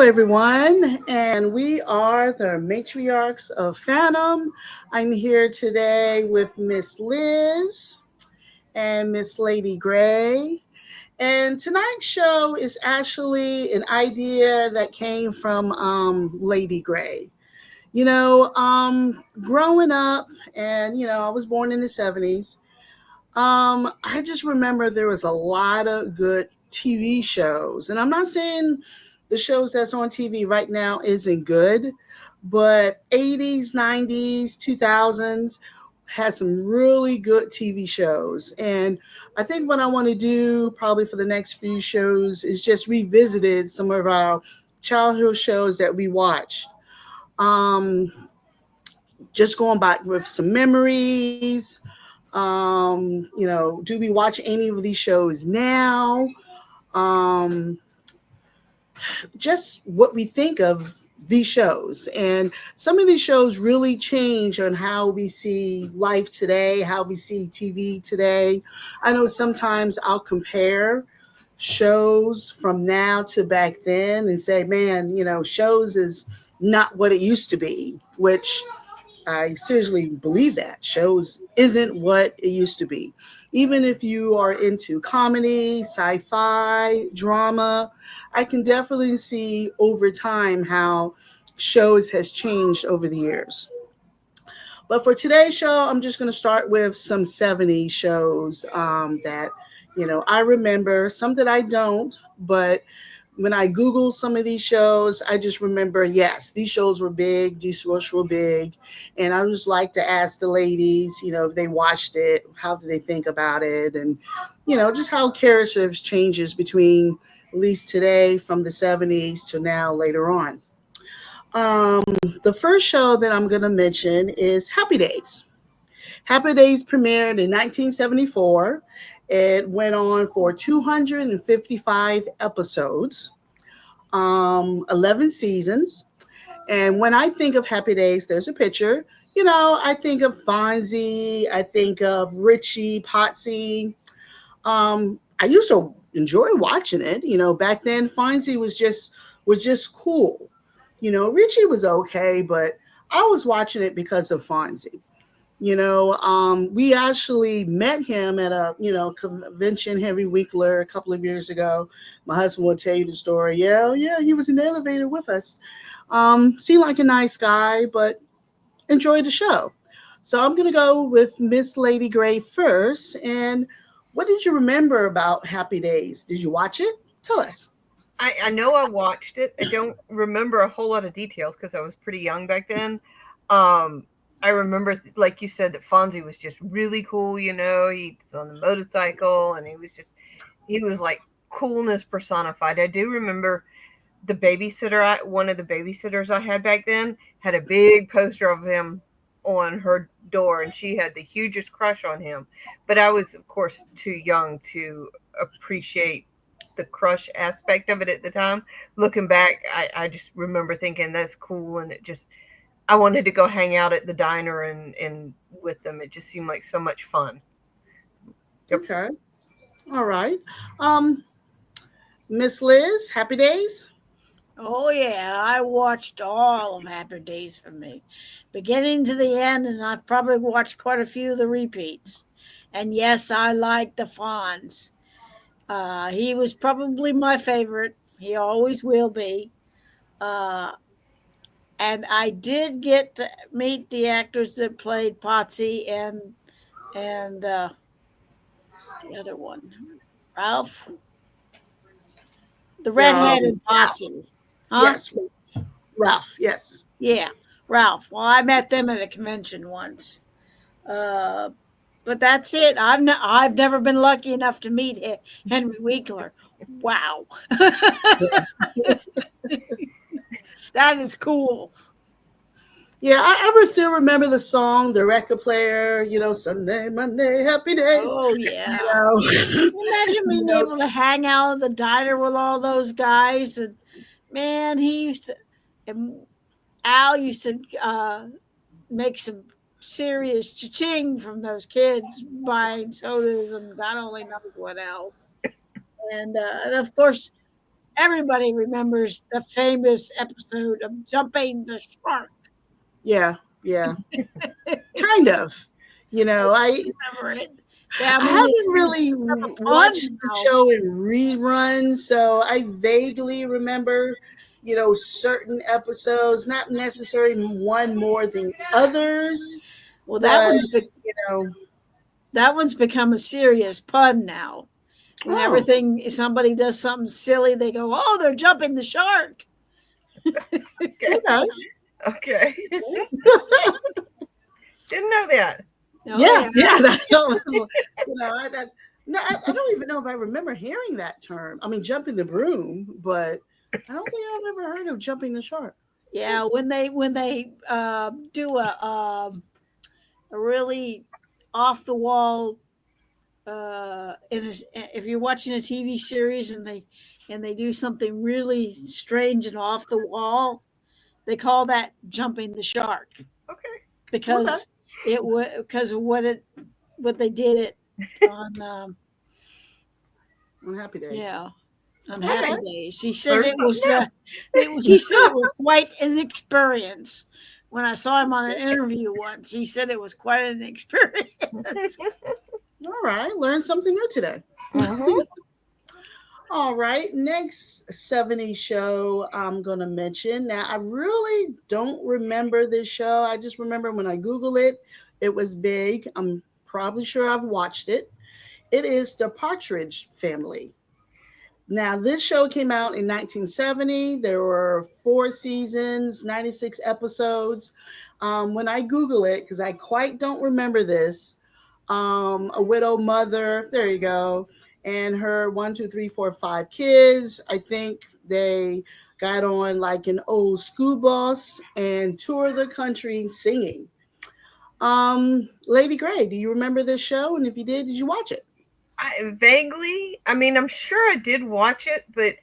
everyone, and we are the matriarchs of Phantom. I'm here today with Miss Liz and Miss Lady Gray. And tonight's show is actually an idea that came from Lady Gray. Growing up, and I was born in the 70s. I just remember there was a lot of good TV shows, and I'm not saying the shows that's on TV right now isn't good, but 80s, 90s, 2000s had some really good TV shows. And I think what I want to do probably for the next few shows is just revisited some of our childhood shows that we watched. Um, just going back with some memories. Do we watch any of these shows now? Um, just what we think of these shows. And some of these shows really change on how we see life today, how we see TV today. I know sometimes I'll compare shows from now to back then and say, man, shows is not what it used to be, which I seriously believe that shows isn't what it used to be. Even if you are into comedy, sci-fi, drama, I can definitely see over time how shows has changed over the years. But for today's show, I'm just going to start with some 70s shows that I remember, some that I don't, but when I Google some of these shows, I just remember, yes, these shows were big, these shows were big. And I just like to ask the ladies, if they watched it, how do they think about it? And, just how characters changes between at least today from the 70s to now later on. Um, the first show that I'm going to mention is Happy Days. Happy Days premiered in 1974. It went on for 255 episodes, 11 seasons. And when I think of Happy Days, there's a picture. I think of Fonzie, I think of Richie, Potsy. I used to enjoy watching it. Back then Fonzie was just cool. Richie was okay, but I was watching it because of Fonzie. We actually met him at a convention, Henry Winkler, a couple of years ago. My husband will tell you the story. Yeah, yeah, he was in the elevator with us. Seemed like a nice guy, but enjoyed the show. So I'm gonna go with Miss Lady Gray first. And what did you remember about Happy Days? Did you watch it? Tell us. I know I watched it. I don't remember a whole lot of details because I was pretty young back then. Um, I remember, like you said, that Fonzie was just really cool. He's on the motorcycle, and he was like coolness personified. I do remember one of the babysitters I had back then had a big poster of him on her door, and she had the hugest crush on him. But I was, of course, too young to appreciate the crush aspect of it at the time. Looking back, I just remember thinking that's cool, and I wanted to go hang out at the diner and with them. It just seemed like so much fun. Yep. Okay. All right. Um, Miss Liz, Happy Days? Oh yeah, I watched all of Happy Days for me, beginning to the end, and I've probably watched quite a few of the repeats. And yes, I like the Fonz. He was probably my favorite. He always will be. Uh, and I did get to meet the actors that played Potsy and the other one, Ralph, the redheaded Ralph. Potsy, huh? Yes, Ralph. Yes. Yeah, Ralph. Well, I met them at a convention once. Uh, but that's it. I've never been lucky enough to meet Henry Winkler. Wow, that is cool. Yeah, I still remember the song, the record player, Sunday, Monday, Happy Days. Oh yeah. You know, Imagine you being know, able to hang out at the diner with all those guys, and man, and Al used to make some serious cha-ching from those kids buying sodas and God only knows what else. And of course, everybody remembers the famous episode of Jumping the Shark. Yeah, yeah, kind of. I Remember it? I I mean, haven't really a pun watched the now. show in reruns, so I vaguely remember, certain episodes, not necessarily one more than others, Well, but know, that one's become a serious pun now. When oh, somebody does something silly, they go, "Oh, they're jumping the shark." Okay. okay. Okay. Didn't know that. Oh, yeah. I don't even know if I remember hearing that term. I mean, jumping the broom, but I don't think I've ever heard of jumping the shark. Yeah, when they do a really off the wall, if you're watching a TV series and they do something really strange and off the wall, they call that jumping the shark Okay. because because of what they did it on On Happy Days. yeah. On Okay. Happy Days, he says Learn it was. something He said it was quite an experience. When I saw him on an interview once, he said it was quite an experience. All right, learned something new today. Mhm. All right, next 70s show I'm going to mention. Now, I really don't remember this show. I just remember when I Google it, it was big. I'm probably sure I've watched it. It is The Partridge Family. Now, this show came out in 1970. There were 4 seasons, 96 episodes. When I Google it, because I quite don't remember this, a widow mother, there you go, and her 5 kids. I think they got on like an old school bus and toured the country singing. Lady Gray, do you remember this show? And if you did you watch it? Vaguely. I mean, I'm sure I did watch it, but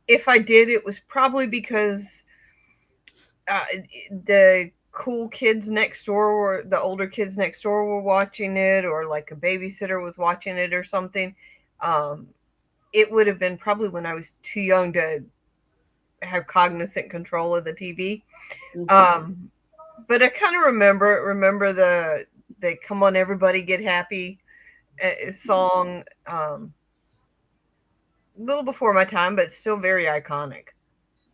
if I did, it was probably because the cool kids next door or the older kids next door were watching it, or like a babysitter was watching it or something. It would have been probably when I was too young to have cognizant control of the TV. Mhm. But I kind of remember the "Come On Everybody Get Happy" song. A little before my time, but still very iconic.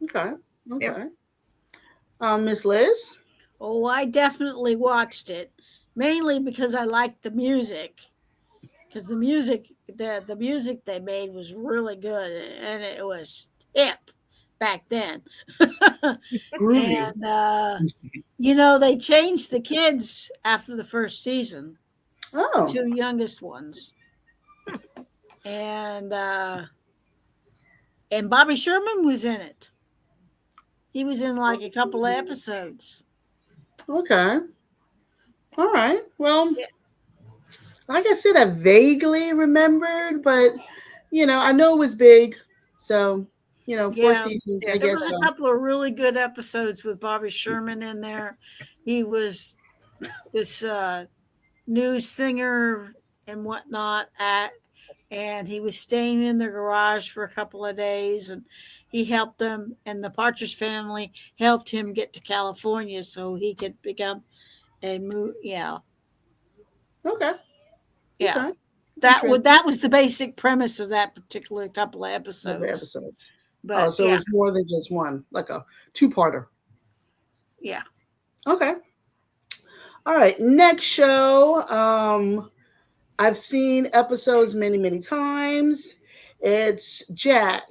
Okay. Yep. Miss Liz? Oh, I definitely watched it, mainly because I liked the music. Because the music they made was really good, and it was hip back then. Groovy. And they changed the kids after the first season, Oh, 2 youngest ones, and Bobby Sherman was in it. He was in like a couple of episodes. okay. All right. Well, Yeah. like I said, I vaguely remembered, but I know it was big. So, 4 seasons, I Yeah. There guess was so. a couple of really good episodes with Bobby Sherman in there. He was this news singer and whatnot and he was staying in the garage for a couple of days, and he helped them, and the Partridge Family helped him get to California so he could become yeah. Okay. Okay. That was the basic premise of that particular couple of Of the episodes. episodes. But So it's more than just one, like a 2-parter. yeah. Okay. All right. Next show. I've seen episodes many, many times. It's Jack,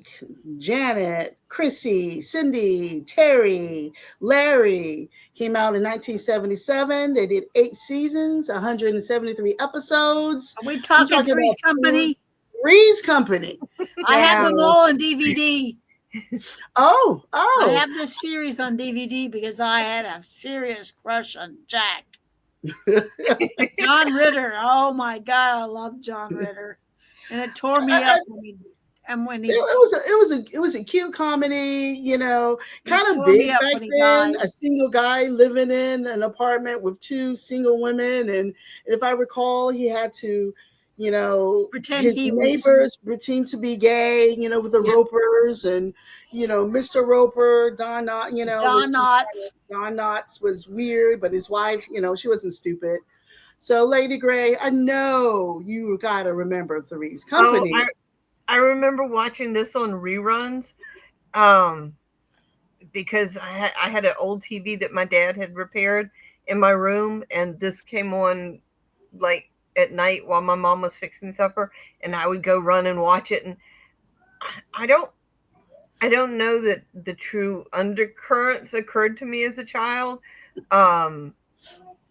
Janet, Chrissy, Cindy, Terry, Larry. Came out in 1977. They did 8 seasons, 173 episodes. Are we talking talking Three's about Company? Three's Company. I have them Now- all on DVD. Oh, I have this series on DVD because I had a serious crush on Jack. John Ritter. Oh my God, I love John Ritter. And it tore me up when he it was a cute comedy, kind of tore big me up back when he then. died. A single guy living in an apartment with 2 single women, and if I recall, he had to, You know, Pretend his he was. neighbors pretend to be gay, you know, with the Yeah. Ropers and, you know, Mr. Roper, Don Knotts, you know, was Don just Knotts. Don Knotts was weird, but his wife, you know, she wasn't stupid. So, Lady Grey, I know you got to remember Three's Oh, Company. I remember watching this on reruns, um, because I had an old TV that my dad had repaired in my room, and this came on like at night while my mom was fixing supper, and I would go run and watch it. And I don't I don't know that the true undercurrents occurred to me as a child. Um,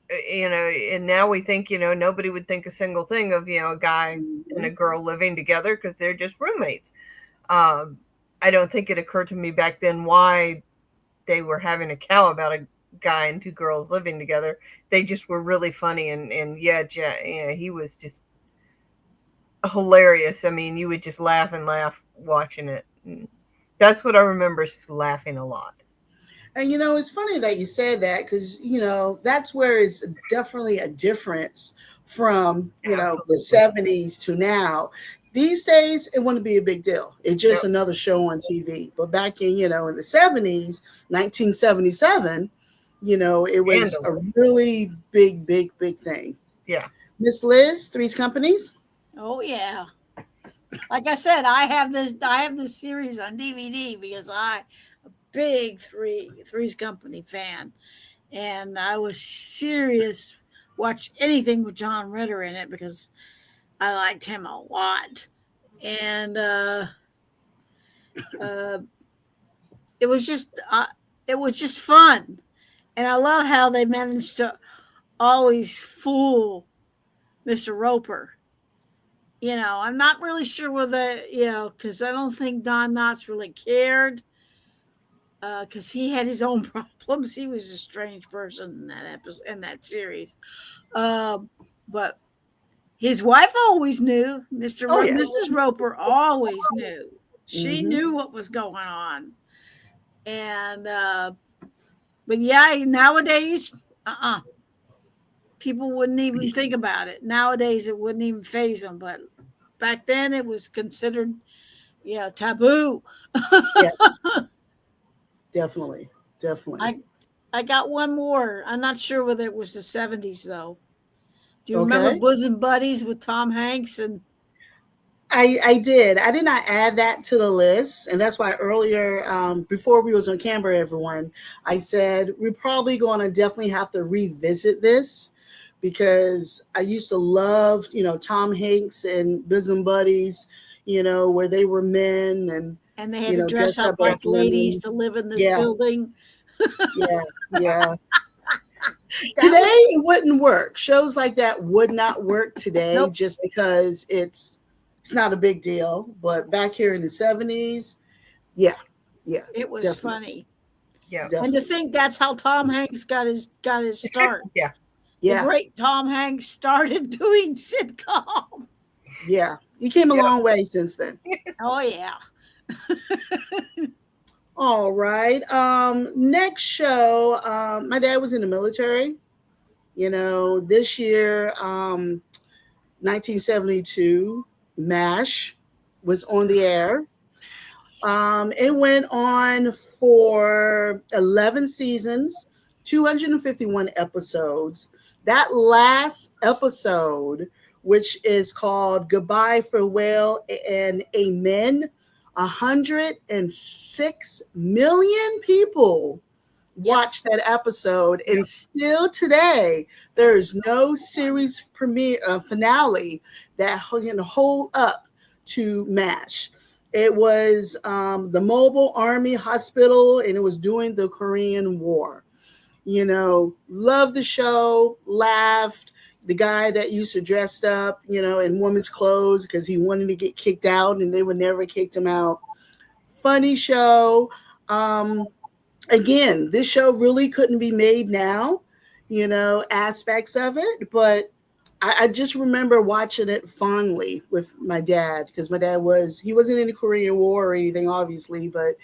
you know, and now we think, you know, nobody would think a single thing of, you know, a guy and a girl living together because they're just roommates. Um, I don't think it occurred to me back then why they were having a cow about a guy and two girls living together. They just were really funny, and yeah, yeah, he was just hilarious. I mean, you would just laugh and laugh watching it. And that's what I remember, is laughing a lot. And you know, it's funny that you said that because you know that's where it's definitely a difference from you know the Absolutely. '70s to now. These days, it wouldn't be a big deal. It's just Yep. another show on TV. But back in you know in the '70s, 1977, you know, it was a Scandalous. really big thing. Yeah. Miss Liz, Three's Companies. Oh yeah. Like I said, I have this series on DVD because I a big Three's Company fan. And I was serious watch anything with John Ritter in it because I liked him a lot. And uh it was just fun. And I love how they managed to always fool Mr. Roper. You know, I'm not really sure whether, because I don't think Don Knotts really cared, because he had his own problems. He was a strange person in that episode, in that series. But his wife always knew. Oh yeah. Mrs. Roper always knew. She Hmm. knew what was going on. And but yeah, nowadays, people wouldn't even think about it. Nowadays, it wouldn't even phase them. But back then, it was considered, taboo. Yeah, definitely, definitely. I I got one more. I'm not sure whether it was the '70s though. Do you remember Okay. Bosom Buddies with Tom Hanks and? I did. I did not add that to the list, and that's why earlier, before we was on camera, everyone, I said we're probably going to definitely have to revisit this because I used to love, you know, Tom Hanks and Bosom Buddies, you know, where they were men and And they had you to know dress dressed up up as like ladies women. to live in this Yeah, building. yeah, yeah. That Today was it wouldn't work. Shows like that would not work today nope. just because it's not a big deal. But back here in the '70s, yeah, yeah, It was definitely, funny, Yeah. and to definitely, think that's how Tom Hanks got his start. Yeah. The yeah, great Tom Hanks started doing sitcom. yeah. You came a Yep. long way since then. Oh yeah, All right. Next show. My dad was in the military. You know, this year, 1972, MASH was on the air. It went on for 11 seasons, 251 episodes. That last episode, which is called Goodbye, Farewell, and Amen, 106 million people yep. watched that episode. And Yep. still today, That's there's no series premiere finale that can hold up to MASH. It was the Mobile Army Hospital, and it was during the Korean War. You know, loved the show, laughed. The guy that used to dress up, you know, in women's clothes because he wanted to get kicked out, and they would never kicked him out. Funny show. Um, Again, this show really couldn't be made now, you know, aspects of it, but I just remember watching it fondly with my dad because my dad he wasn't in the Korean War or anything, obviously, but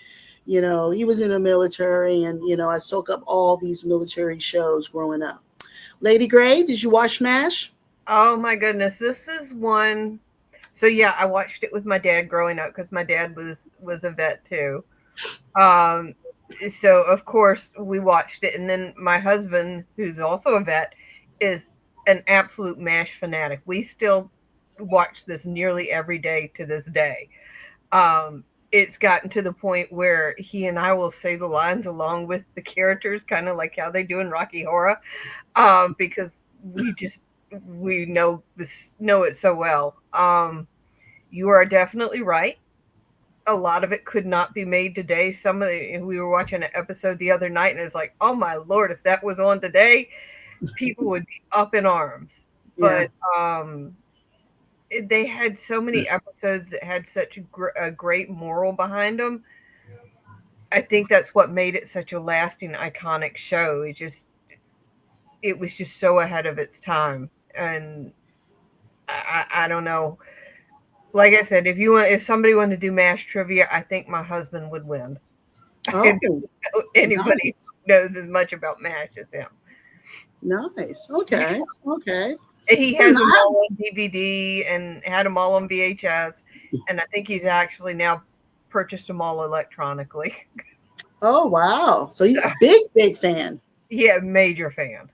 you know, he was in the military, and you know, I soak up all these military shows growing up. Lady Grey, did you watch MASH? Oh my goodness, this is one. So yeah, I watched it with my dad growing up because my dad was a vet too. Um, so of course we watched it, and then my husband, who's also a vet, is an absolute MASH fanatic. We still watch this nearly every day to this day. It's gotten to the point where he and I will say the lines along with the characters, kind of like how they do in Rocky Horror, because we know it so well. You are definitely right. A lot of it could not be made today. We were watching an episode the other night, and it's like, oh my lord, if that was on today, people would be up in arms. Yeah. But they had so many episodes that had such a great moral behind them. I think that's what made it such a lasting, iconic show. It was just so ahead of its time, and I don't know. Like I said, if somebody wanted to do MASH trivia, I think my husband would win. I Oh, don't know anybody nice. who knows as much about MASH as him. Nice. Yeah. Okay. Okay. He has them all on DVD and had them all on VHS, and I think he's actually now purchased them all electronically. Oh, wow. So he's a big fan. Yeah, major fan.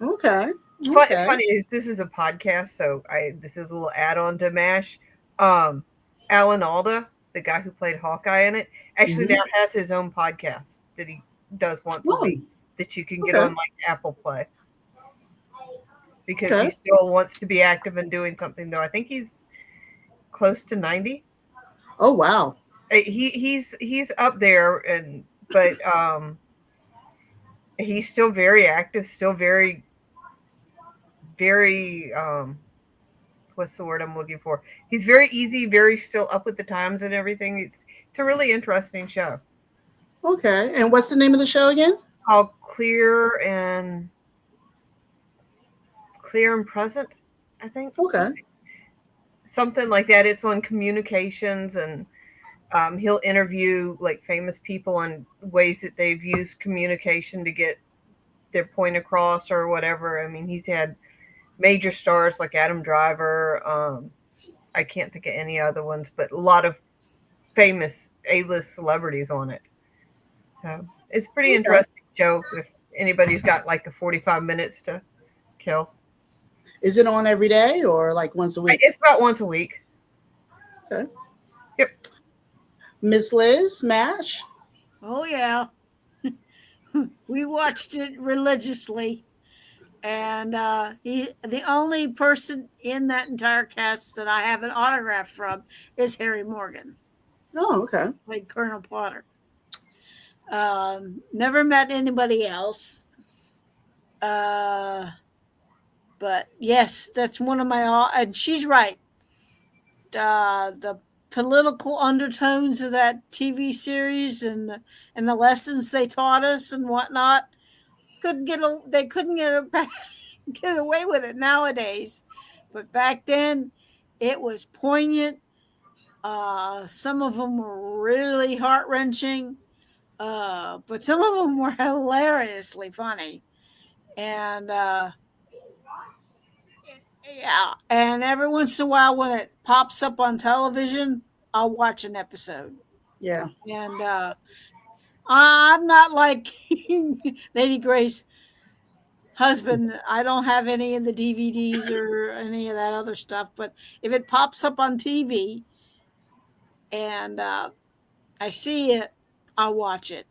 Okay. Okay. Funny is this is a podcast, so this is a little add-on to MASH. Alan Alda, the guy who played Hawkeye in it, actually now has his own podcast that he does once a week that you can get on like Apple Play. Because he still wants to be active and doing something, though. I think he's close to 90. Oh wow. He's up there, but he's still very active, still very what's the word I'm looking for? He's very easy, very still up with the times and everything. It's a really interesting show. Okay. And what's the name of the show again? Called Clear and Present, I think. Okay. Something like that. It's on communications, and he'll interview like famous people on ways that they've used communication to get their point across or whatever. I mean, he's had major stars like Adam Driver. I can't think of any other ones, but a lot of famous A-list celebrities on it. So it's a pretty interesting show if anybody's got like a 45 minutes to kill. Is it on every day or like once a week? It's about once a week. Okay. Yep. Miss Liz, MASH? Oh, yeah. We watched it religiously. And the only person in that entire cast that I have an autograph from is Harry Morgan. Oh, okay. Played Colonel Potter. Never met anybody else. But yes, that's one of my, and she's right. The political undertones of that TV series and the lessons they taught us and whatnot they couldn't get away with it nowadays. But back then, it was poignant. Some of them were really heart wrenching, but some of them were hilariously funny. And yeah, and every once in a while when it pops up on television, I'll watch an episode. Yeah. And I'm not like Lady Grace husband. I don't have any of the DVDs or any of that other stuff, but if it pops up on TV and I see it, I'll watch it.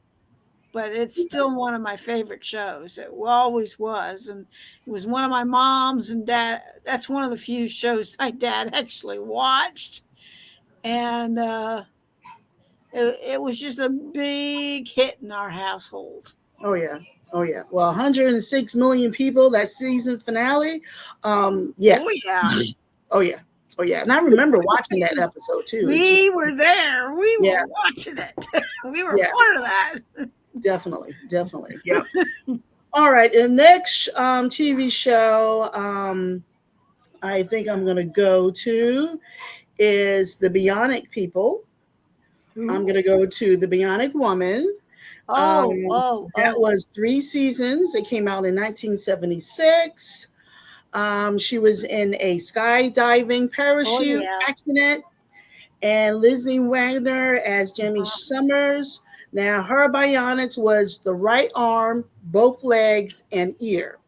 But it's still one of my favorite shows. It always was. And it was one of my mom's and dad. That's one of the few shows my dad actually watched. And it was just a big hit in our household. Oh, yeah. Oh, yeah. Well, 106 million people, that season finale. Yeah. Oh, yeah. Oh, yeah. Oh, yeah. And I remember watching that episode, too. We were there. We were watching it. We were part of that. Definitely. Yep. All right. The next TV show I think I'm going to go to is The Bionic People. I'm going to go to The Bionic Woman. That was 3 seasons. It came out in 1976. She was in a skydiving parachute yeah. accident, and Lizzie Wagner as Jimmy Summers. Now, her bionics was the right arm, both legs, and ear.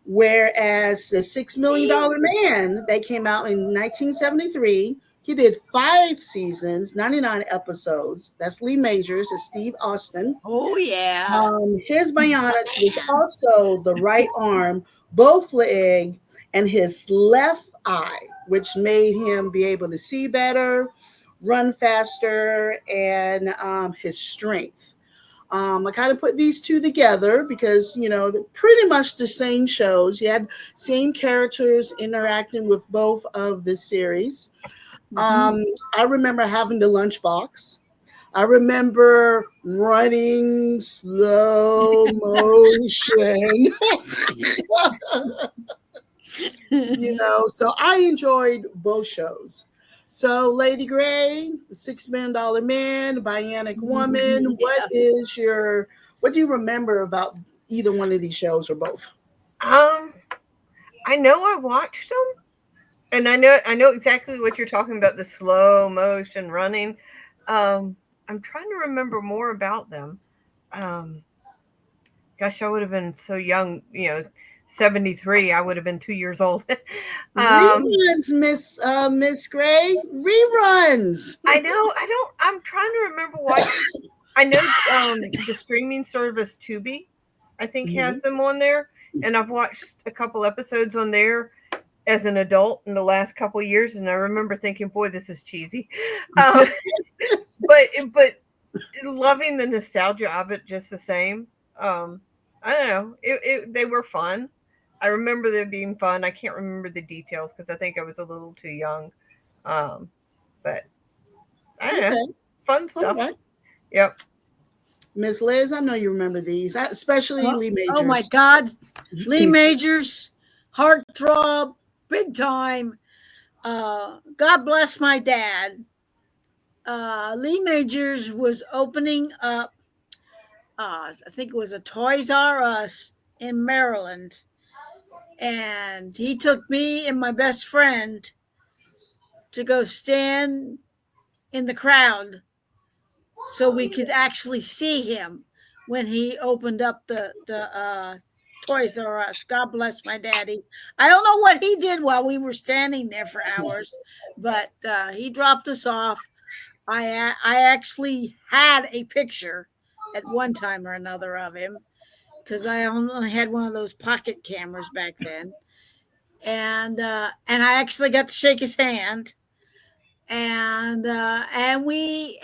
Whereas the $6 Million Man, that came out in 1973, he did 5 seasons, 99 episodes. That's Lee Majors as Steve Austin. Oh yeah. His bionics was also the right arm, both leg, and his left eye, which made him be able to see better, run faster, and his strength. I kind of put these two together because, they're pretty much the same shows. You had same characters interacting with both of the series. I remember having the lunchbox. I remember running slow motion. So I enjoyed both shows. So, Lady Gray, the $6 Million Man, Bionic Woman, what do you remember about either one of these shows or both? I know I watched them, and I know exactly what you're talking about, the slow motion running. I'm trying to remember more about them. Gosh, I would have been so young, 73. I would have been 2 years old. Reruns, Miss Gray. Reruns. I know. I'm trying to remember why. I know the streaming service Tubi, I think, has them on there, and I've watched a couple episodes on there as an adult in the last couple of years, and I remember thinking, "Boy, this is cheesy," but loving the nostalgia of it just the same. I don't know. They were fun. I remember them being fun. I can't remember the details because I think I was a little too young. But I don't know. Fun stuff. Okay. Yep. Miss Liz, I know you remember these, especially Lee Majors. Oh my God, Lee Majors, heartthrob, big time. God bless my dad. Lee Majors was opening up. I think it was a Toys R Us in Maryland, and he took me and my best friend to go stand in the crowd so we could actually see him when he opened up the Toys R Us. God bless my daddy. I don't know what he did while we were standing there for hours, but he dropped us off. I actually had a picture at one time or another of him because I only had one of those pocket cameras back then, and I actually got to shake his hand, and we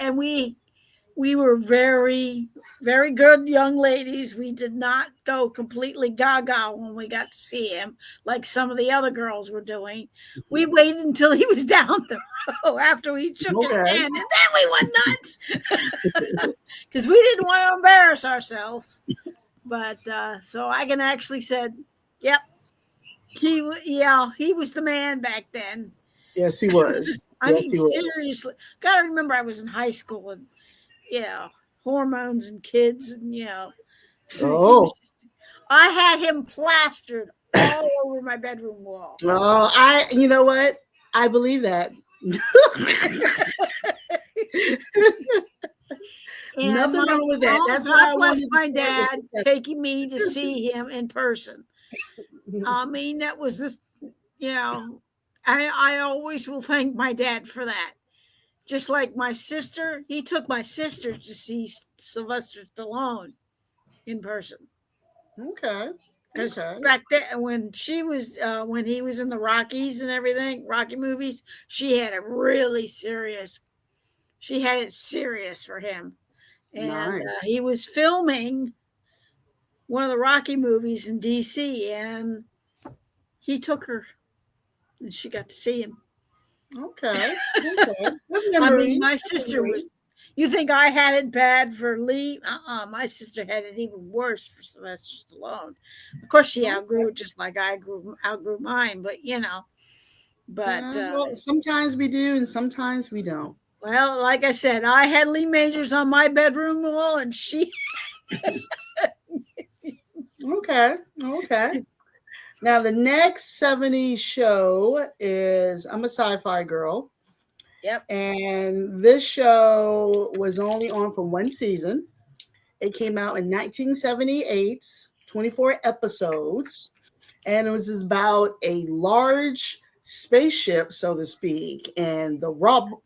were very, very good young ladies. We did not go completely gaga when we got to see him like some of the other girls were doing. We waited until he was down the row after we shook his hand, and then we went nuts because we didn't want to embarrass ourselves. But so I can actually said, yep, he was the man back then. Yes, he was. I mean, seriously, gotta remember I was in high school and hormones and kids and I had him plastered all over my bedroom wall. Oh, you know what? I believe that. Nothing wrong with that. That's why I was my dad taking me to see him in person. I mean, that was just, I always will thank my dad for that. Just like my sister, he took my sister to see Sylvester Stallone in person. Okay. Because back then, when he was in the Rockies and everything, Rocky movies, she had it serious for him. And he was filming one of the Rocky movies in DC, and he took her, and she got to see him. Okay. I mean, my sister was. You think I had it bad for Lee? My sister had it even worse for Sylvester Stallone. Of course, she outgrew it just like I outgrew mine. But well, sometimes we do, and sometimes we don't. Well, like I said, I had Lee Majors on my bedroom wall, and she. Okay. Now, the next 70s show is I'm a sci-fi girl, Yep. and this show was only on for one season. It came out in 1978, 24 episodes, and it was about a large spaceship, so to speak, and the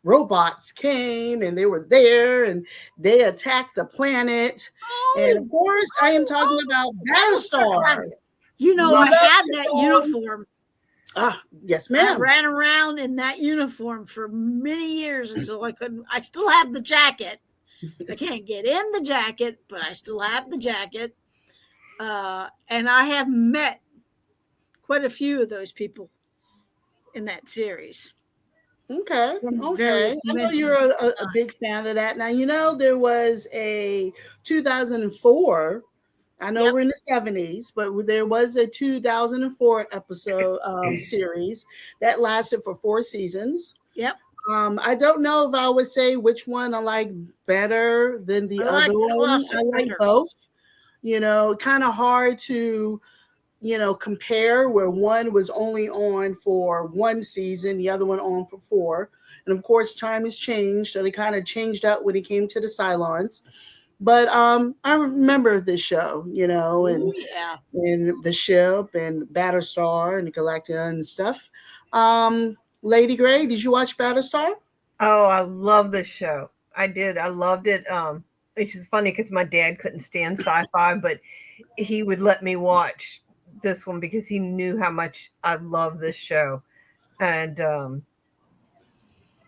robots came and they were there and they attacked the planet. And of Oh, course, I am talking about Battlestar. you know, I Love had the that song. uniform. Ah, yes, I ma'am. ran around in that uniform for many years until I couldn't. I still have the jacket. I can't get in the jacket, but I still have the jacket. And I have met quite a few of those people in that series Okay, from okay. various I know you're conventions. a big fan of that. Now, there was a 2004. I know Yep. we're in the 70s, but there was a 2004 episode series that lasted for 4 seasons. Yep. I don't know if I would say which one I like better than the I other like the one. I Colossus like better. both. Kind of hard to compare where one was only on for one season, the other one on for four. And of course, time has changed, so they kind of changed up when it came to the Cylons. But I remember this show, Oh yeah. and the ship and Battlestar and the Galactica and stuff. Lady Gray, did you watch Battlestar? Oh, I love this show. I did. I loved it. Which is funny because my dad couldn't stand sci-fi, but he would let me watch this one because he knew how much I love this show. And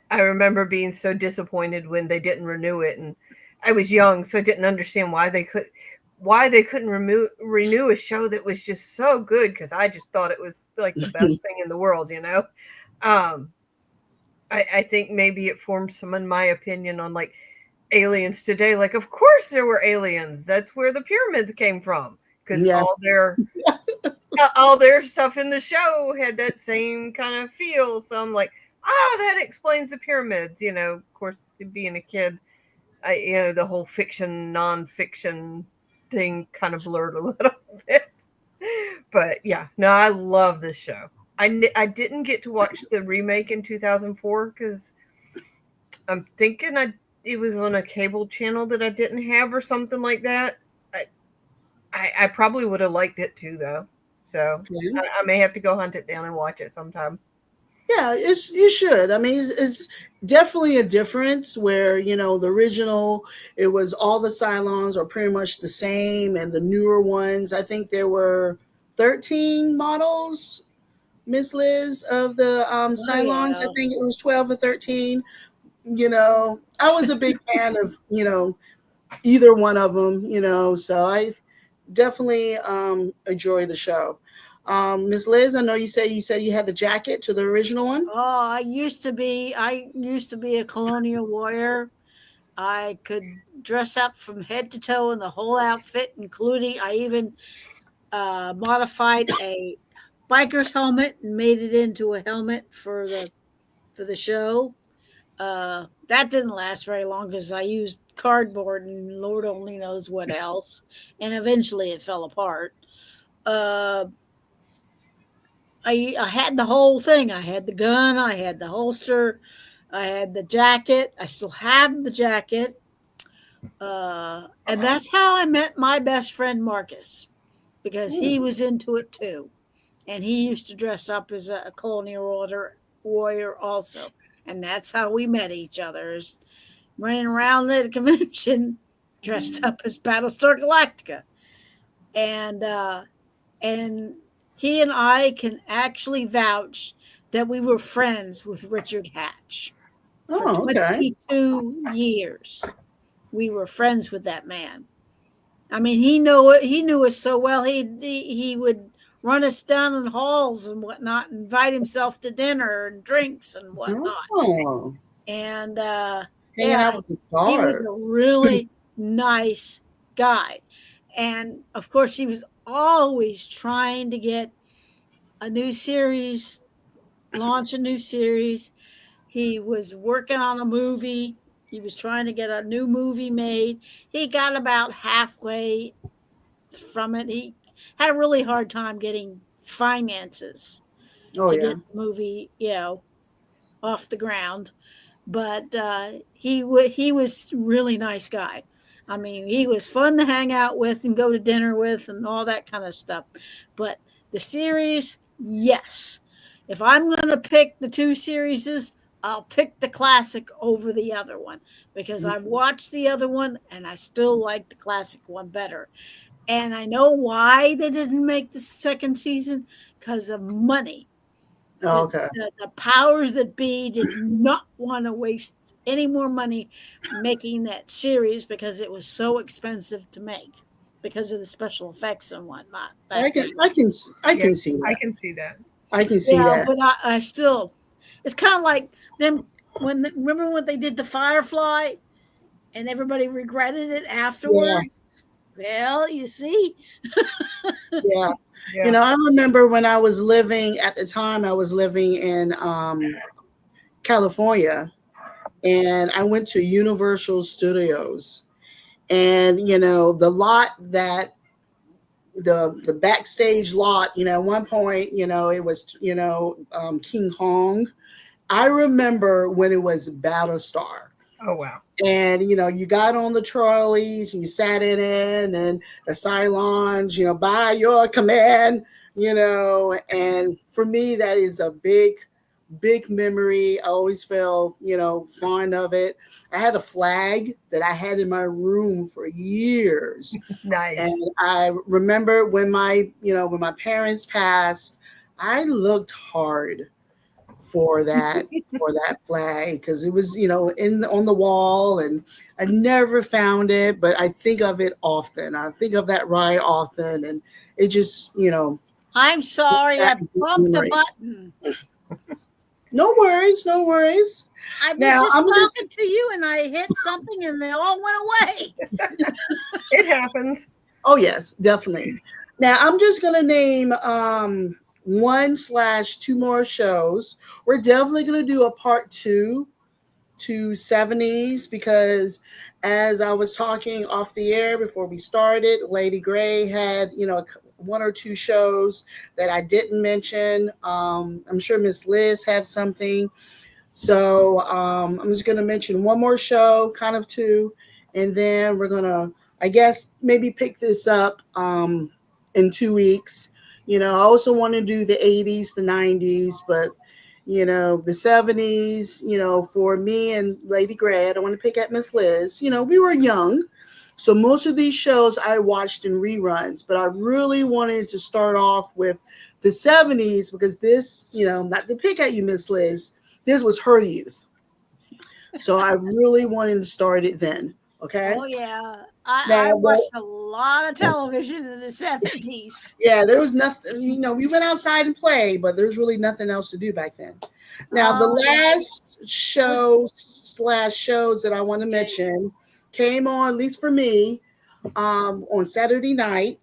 I remember being so disappointed when they didn't renew it, and I was young, so I didn't understand why they couldn't renew a show that was just so good because I just thought it was like the best thing in the world, you know. Um, I think maybe it formed some in my opinion on like aliens today. Like, of course there were aliens. That's where the pyramids came from because Yeah. all their stuff in the show had that same kind of feel. So I'm like, that explains the pyramids. Of course, being a kid, the whole fiction, nonfiction thing kind of blurred a little bit. But yeah, no, I love this show. I didn't get to watch the remake in 2004 because I'm thinking it was on a cable channel that I didn't have or something like that. I probably would have liked it too, though. So Okay. I may have to go hunt it down and watch it sometime. Yeah, you should. I mean, it's definitely a difference where the original, it was all the Cylons are pretty much the same, and the newer ones, I think there were 13 models, Miss Liz, of the Oh Cylons. I yeah. think it was 12 or 13. I was a big fan of either one of them. So I definitely enjoy the show. Miss Liz, I know you said you had the jacket to the original one. Oh, I used to be a colonial warrior. I could dress up from head to toe in the whole outfit, including I even modified a biker's helmet and made it into a helmet for the show. That didn't last very long because I used cardboard and Lord only knows what else, and eventually it fell apart. Uh, I had the whole thing. I had the gun. I had the holster. I had the jacket. I still have the jacket. And that's how I met my best friend Marcus because he was into it too. And he used to dress up as a colonial warrior also. And that's how we met each other, is running around at a convention dressed up as Battlestar Galactica. And and he and I can actually vouch that we were friends with Richard Hatch for Oh, okay. 22 years. We were friends with that man. I mean, he knew us so well. He would run us down in halls and whatnot, and invite himself to dinner and drinks and whatnot. Oh, And hanging yeah, out with the he was a stars. really nice guy. And of course, he was always trying to get a new series, launch a new series. He was working on a movie. He was trying to get a new movie made. He got about halfway from it. He had a really hard time getting finances Oh to yeah. get the movie, off the ground. But he was a really nice guy. I mean, he was fun to hang out with and go to dinner with and all that kind of stuff. But the series, yes. If I'm going to pick the two series, I'll pick the classic over the other one because I've watched the other one and I still like the classic one better. And I know why they didn't make the second season because of money. Oh, okay. The powers that be did not want to waste any more money making that series because it was so expensive to make because of the special effects and whatnot I back can then. I can I Yeah, can see I that. can see that. I can see Yeah, that. but I still, it's kind of like them remember when they did the Firefly and everybody regretted it Yeah. afterwards? Well, you see, Yeah. Yeah. I remember when I was living at the time I was living in California, and I went to Universal Studios, and the lot that the backstage lot, at one point, it was, King Kong. I remember when it was Battlestar. Oh wow. And you got on the trolleys, you sat in it, and the Cylons, by your command, and for me that is a big memory. I always felt, fond of it. I had a flag that I had in my room for years. Nice. And I remember when my parents passed, I looked hard for that flag because it was, on the wall, and I never found it, but I think of it often. I think of that ride often, and it just, I'm sorry I that bumped a memories. button. No worries, no worries. I was Now just I'm gonna talking to you and I hit something and they all went away. It happens. Oh yes, definitely. Now I'm just gonna name one/two more shows. We're definitely gonna do a part two to 70s because as I was talking off the air before we started, Lady Gray had, one or two shows that I didn't mention. I'm sure Miss Liz had something. So I'm just going to mention one more show, kind of two, and then we're going to, I guess, maybe pick this up in 2 weeks. I also want to do the 80s, the 90s, but the 70s, for me and Lady Gray, I don't want to pick at Miss Liz. We were young. So most of these shows I watched in reruns, but I really wanted to start off with the 70s because this, not to pick at you, Miss Liz, this was her youth. So I really wanted to start it then. Okay. Oh yeah. I Now, watched a lot of television in the 70s. yeah, there was nothing, we went outside and played, but there's really nothing else to do back then. Now, the Oh yeah. last shows that I want to mention came on, at least for me, on Saturday night.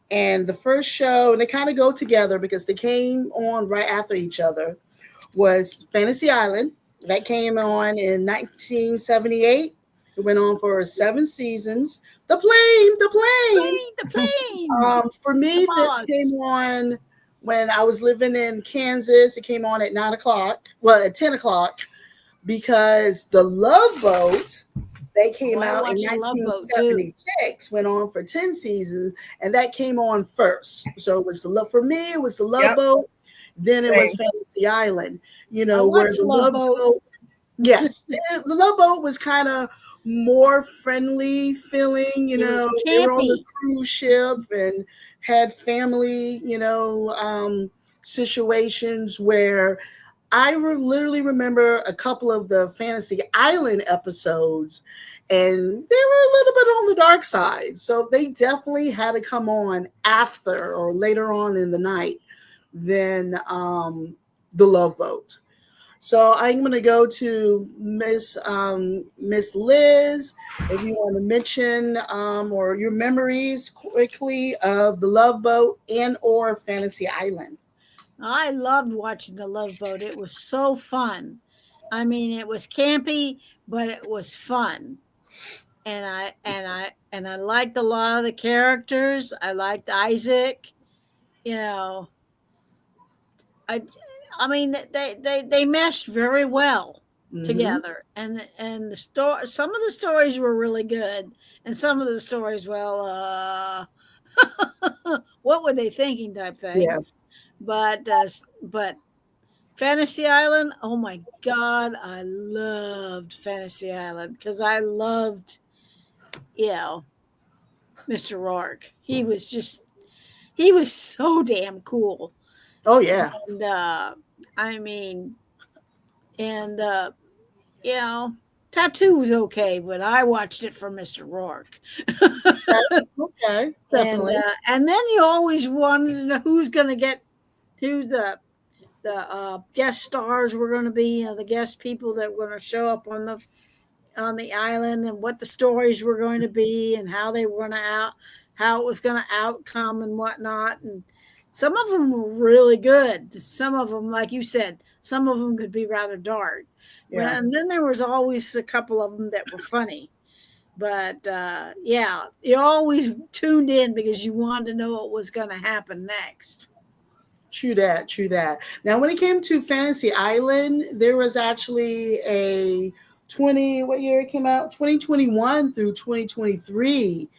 And the first show, and they kind of go together because they came on right after each other, was Fantasy Island. That came on in 1978. It went on for 7 seasons. The plane. The plane. For The me, this came boss. on when I was living in Kansas. It came on at 9 o'clock, well, at 10 o'clock, because the Love Boat, they Oh, came I out in watched the Love Boat too. 1976, went on for 10 seasons, and that came on first. So it was the love for me, it was the Love Yep. Boat, then it was Same. Fantasy Island, I where watched the Love Love Boat. Boat, yes, the Love Boat was kind of more friendly feeling, It was they were on the campy. cruise ship and had family, situations where I literally remember a couple of the Fantasy Island episodes, and they were a little bit on the dark side. So they definitely had to come on after or later on in the night than the Love Boat. So I'm going to go to Miss Liz. If you want to mention or your memories quickly of the Love Boat and or Fantasy Island. I loved watching the Love Boat. It was so fun. I mean, it was campy, but it was fun. And I liked a lot of the characters. I liked Isaac. You know, I mean, they meshed very well Hmm. together, and the story. Some of the stories were really good, and some of the stories, well, what were they thinking, type thing. Yeah. But Fantasy Island, oh my God, I loved Fantasy Island because I loved, you know, Mr. Rourke. He was so damn cool. Oh yeah. And I mean, and you know, Tattoo was okay, but I watched it for Mr. Rourke. Okay. Definitely. And then you always wanted to know who's going to get who the guest stars were going to be, the guest people that were going to show up on the island, and what the stories were going to be, and how they were going to how it was going to outcome and whatnot. And some of them were really good. Some of them, like you said, some of them could be rather dark. Yeah. And then there was always a couple of them that were funny. But yeah, you always tuned in because you wanted to know what was going to happen next. True that. True that. Now, when it came to Fantasy Island, there was actually a 20, what year it came out? 2021 through 2023,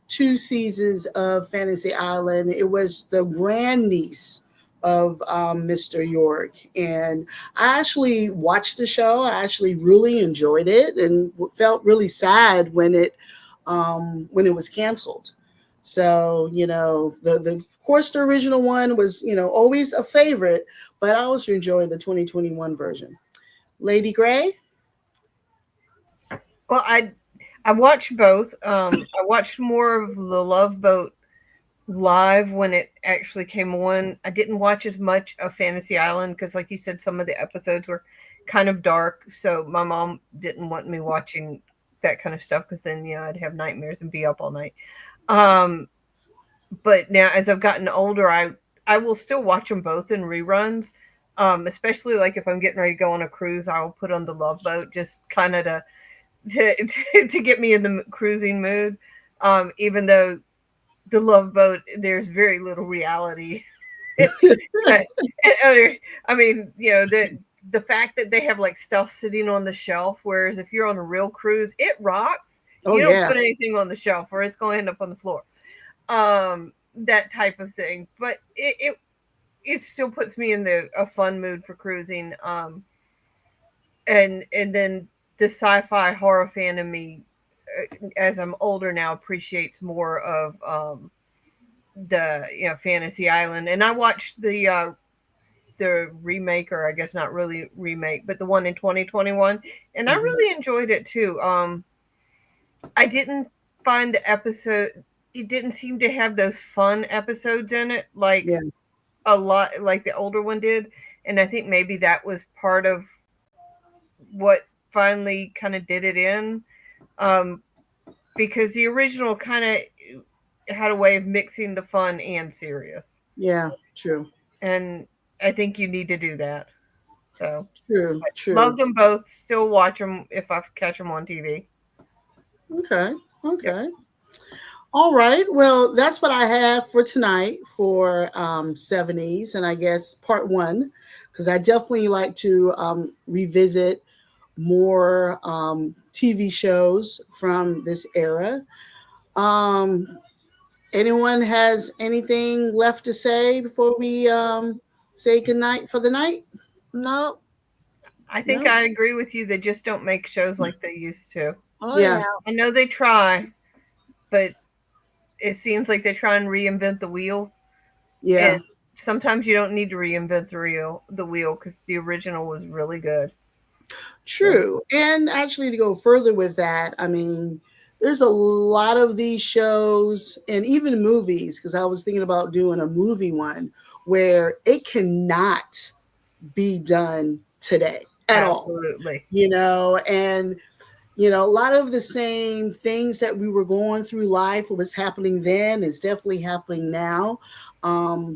2 seasons of Fantasy Island. It was the grandniece of Mr. York. And I actually watched the show. I actually really enjoyed it and felt really sad when it was canceled. So, the of course the original one was, always a favorite, but I also enjoy the 2021 version. Lady Gray? Well, I watched both. I watched more of the Love Boat live when it actually came on. I didn't watch as much of Fantasy Island because, like you said, some of the episodes were kind of dark. So my mom didn't want me watching that kind of stuff because then, I'd have nightmares and be up all night. But now, as I've gotten older, I will still watch them both in reruns. Especially like if I'm getting ready to go on a cruise, I will put on the Love Boat just kind of to get me in the cruising mood. Even though the Love Boat, there's very little reality. I mean, the fact that they have like stuff sitting on the shelf, whereas if you're on a real cruise, it rocks. Oh, You don't yeah. put anything on the shelf, or it's going to end up on the floor. That type of thing. But it still puts me in a fun mood for cruising. And then the sci-fi horror fan in me, as I'm older now, appreciates more of the Fantasy Island. And I watched the remake, or I guess not really remake, but the one in 2021, and I really enjoyed it too. I didn't find the episode. It didn't seem to have those fun episodes in it, like Yeah. a lot, like the older one did. And I think maybe that was part of what finally kind of did it in, because the original kind of had a way of mixing the fun and serious. Yeah. True. And I think you need to do that. So True. True. loved them both. Still watch them if I catch them on TV. Okay. Okay. All right. Well, that's what I have for tonight for 70s, and I guess part one, because I definitely like to revisit more TV shows from this era. Anyone has anything left to say before we say goodnight for the night? No. I think No? I agree with you. They just don't make shows like they used to. Oh Yeah. yeah. I know they try, but it seems like they try and reinvent the wheel. Yeah. And sometimes you don't need to reinvent the wheel because the original was really good. True. And actually, to go further with that, I mean, there's a lot of these shows and even movies, because I was thinking about doing a movie one where it cannot be done today at all. Absolutely. And a lot of the same things that we were going through life, what was happening then is definitely happening now.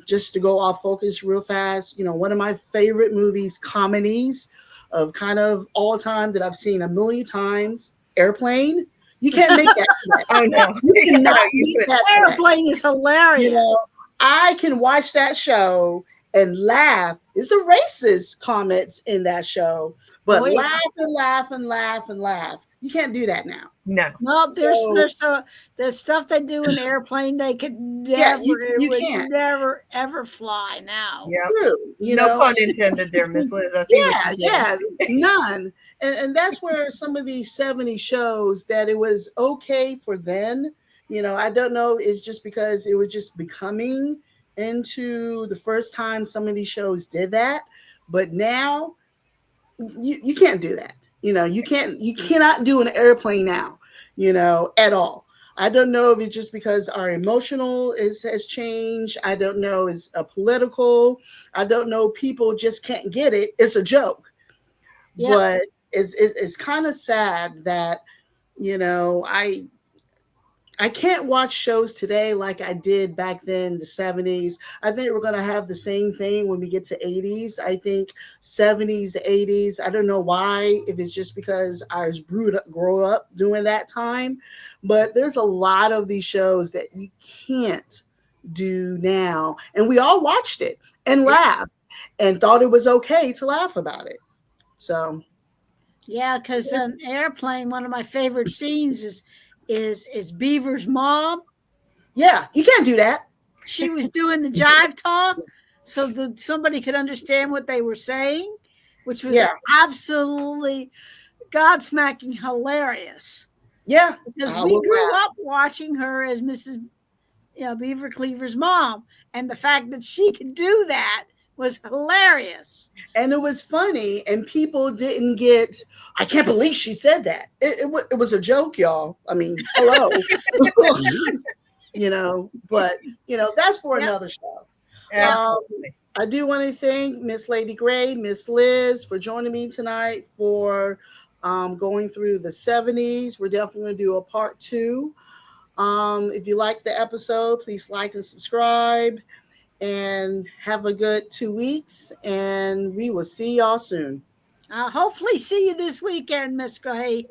Just to go off focus real fast, one of my favorite movies, comedies of kind of all time that I've seen a million times, Airplane. You can't make that today. Oh no. You cannot You make could- that today. Airplane is hilarious. I can watch that show and laugh. It's a racist comments in that show, but Oh, yeah. laugh and laugh and laugh and laugh. You can't do that now. No. No, So- there's stuff they do in airplane they could never, Yeah, you it would can't. never ever fly now. Yeah. True, you No know. pun intended there, Miss Liz. I see what Yeah, you did. yeah, none. And that's where some of these 70 shows that it was okay for then, you know, I don't know, it's just because it was just becoming into the first time some of these shows did that. But now you can't do that. You know, you cannot do an airplane now, you know, at all. I don't know if it's just because our emotional has changed. I don't know. It's a political. I don't know. People just can't get it. It's a joke. Yeah. But it's kind of sad that, you know, I can't watch shows today like I did back then, the 70s. I think we're going to have the same thing when we get to 80s. I think 70s to 80s. I don't know why, if it's just because I was grew up during that time. But there's a lot of these shows that you can't do now. And we all watched it and laughed and thought it was okay to laugh about it. So, Yeah, because an airplane, one of my favorite scenes is Beaver's mom. yeah, you can't do that. She was doing the jive talk so that somebody could understand what they were saying, which was Yeah. absolutely God-smacking hilarious. Yeah. Because I we will grew laugh. up watching her as Mrs. Beaver Cleaver's mom, and the fact that she could do that was hilarious. And it was funny, and people didn't get, I can't believe she said that. It was a joke, y'all. I mean, hello. You know, but, you know, that's for Yep. another show. Absolutely. I do want to thank Miss Lady Gray, Miss Liz for joining me tonight for going through the 70s. We're definitely going to do a part 2. If you like the episode, please like and subscribe. And have a good 2 weeks, and we will see y'all soon. Hopefully see you this weekend, Miss Gray.